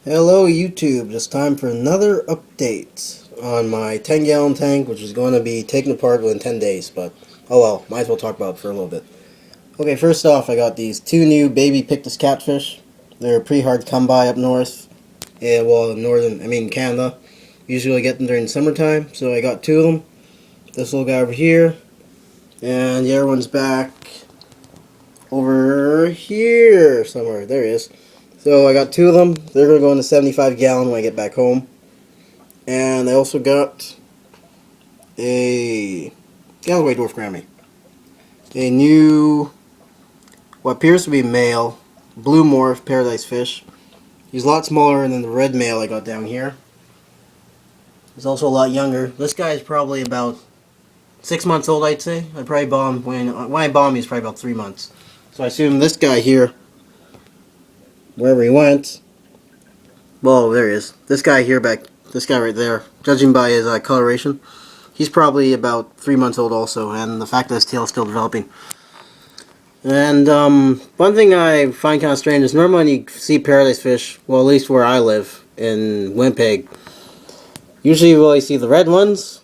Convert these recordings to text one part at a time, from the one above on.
Hello YouTube, it's time for another update on my 10-gallon tank, which is going to be taken apart within 10 days, but oh well, might as well talk about it for a little bit. Okay, first off, I got these two new baby pictus catfish. They're pretty hard to come by up north. Yeah, well, Canada. Usually get them during the summertime, so I got two of them. This little guy over here, and the other one's back over here somewhere. There he is. So I got two of them. They're going to go in the 75-gallon when I get back home. And I also got a Galloway Dwarf Grammy. A new, what appears to be male, blue morph paradise fish. He's a lot smaller than the red male I got down here. He's also a lot younger. This guy is probably about 6 months old, I'd say. I probably bought him when I bought him, he was probably about 3 months. So I assume this guy here, wherever he went, well, there he is. This guy here this guy right there, judging by his coloration, he's probably about 3 months old also, and the fact that his tail is still developing. And one thing I find kind of strange is normally when you see paradise fish, well, at least where I live in Winnipeg, usually you really see the red ones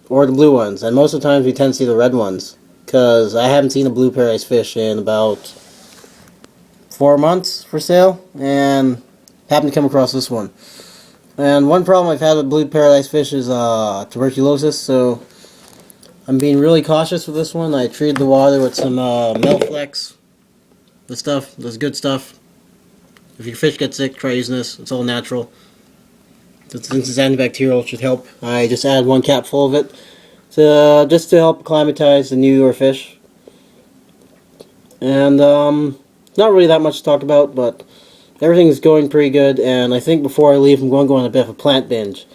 or the blue ones, and most of the times we tend to see the red ones, because I haven't seen a blue paradise fish in about 4 months for sale, and happened to come across this one. And one problem I've had with blue paradise fish is tuberculosis, so I'm being really cautious with this one. I treated the water with some Melflex, this good stuff. If your fish gets sick, try using this. It's all natural. Since it's antibacterial, it should help. I just added 1 cap full of it just to help acclimatize the newer fish. And not really that much to talk about, but everything's going pretty good, and I think before I leave, I'm going to go on a bit of a plant binge.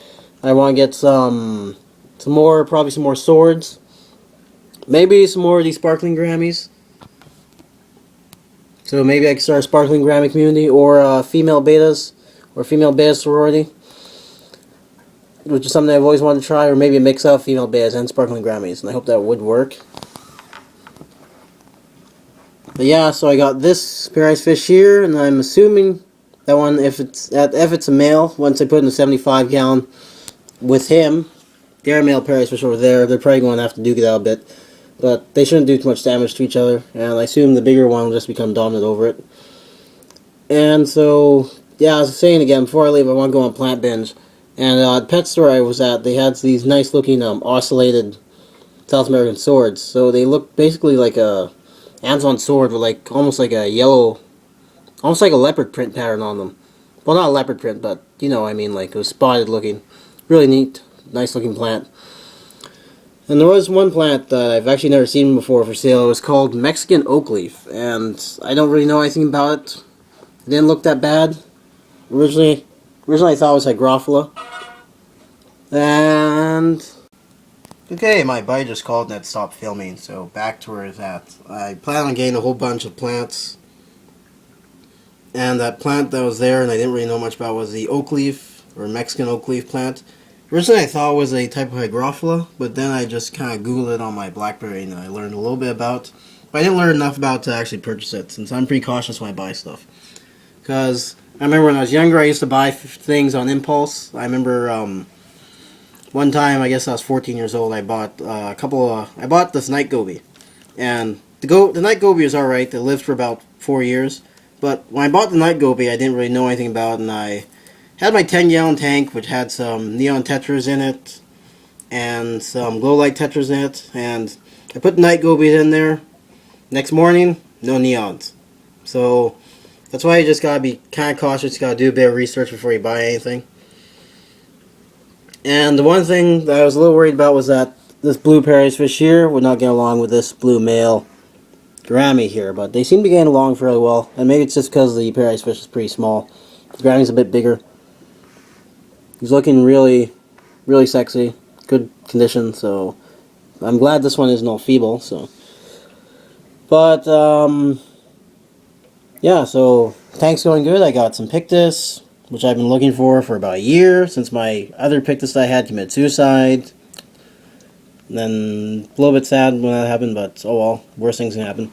I want to get probably some more swords, maybe some more of these sparkling Grammys. So maybe I can start a sparkling Grammy community, or female betas, or female beta sorority, which is something I've always wanted to try, or maybe a mix of female betas and sparkling Grammys, and I hope that would work. But yeah, so I got this paradise fish here, and I'm assuming that one, if it's a male, once I put in the 75-gallon with him, the other male paradise fish over there, they're probably going to have to duke it out a bit. But they shouldn't do too much damage to each other, and I assume the bigger one will just become dominant over it. And so, yeah, I was saying again, before I leave, I want to go on plant binge. And the pet store I was at, they had these nice-looking ocellated South American swords. So they look basically like a Amazon sword with almost like a yellow, almost like a leopard print pattern on them. Well, not a leopard print, but you know what I mean, like it was spotted looking. Really neat, nice looking plant. And there was one plant that I've actually never seen before for sale. It was called Mexican oak leaf, and I don't really know anything about it. It didn't look that bad. Originally I thought it was hygrophila. And okay, my buddy just called and had stopped filming, so back to where it's at. I plan on getting a whole bunch of plants. And that plant that was there and I didn't really know much about was the oak leaf, or Mexican oak leaf plant. Originally I thought it was a type of hygrophila, but then I just kind of Googled it on my BlackBerry and I learned a little bit about it. But I didn't learn enough about it to actually purchase it, since I'm pretty cautious when I buy stuff. Because I remember when I was younger I used to buy things on impulse. I remember one time, I guess I was 14 years old, I bought I bought this night goby. And the night goby was alright, it lived for about 4 years. But when I bought the night goby, I didn't really know anything about it, and I had my 10-gallon tank, which had some neon tetras in it, and some glow light tetras in it, and I put the night gobies in there. Next morning, no neons. So that's why you just gotta be kind of cautious, you gotta do a bit of research before you buy anything. And the one thing that I was a little worried about was that this blue paradise fish here would not get along with this blue male Grammy here, but they seem to be getting along fairly well, and maybe it's just because the paradise fish is pretty small. The Grammy's a bit bigger. He's looking really, really sexy, good condition, so I'm glad this one isn't all feeble, so. But, yeah, so tank's going good. I got some Pictus, which I've been looking for about a year, since my other Pictus I had committed suicide. And then a little bit sad when that happened, but oh well, worse things can happen.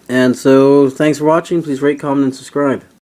And so, thanks for watching. Please rate, comment, and subscribe.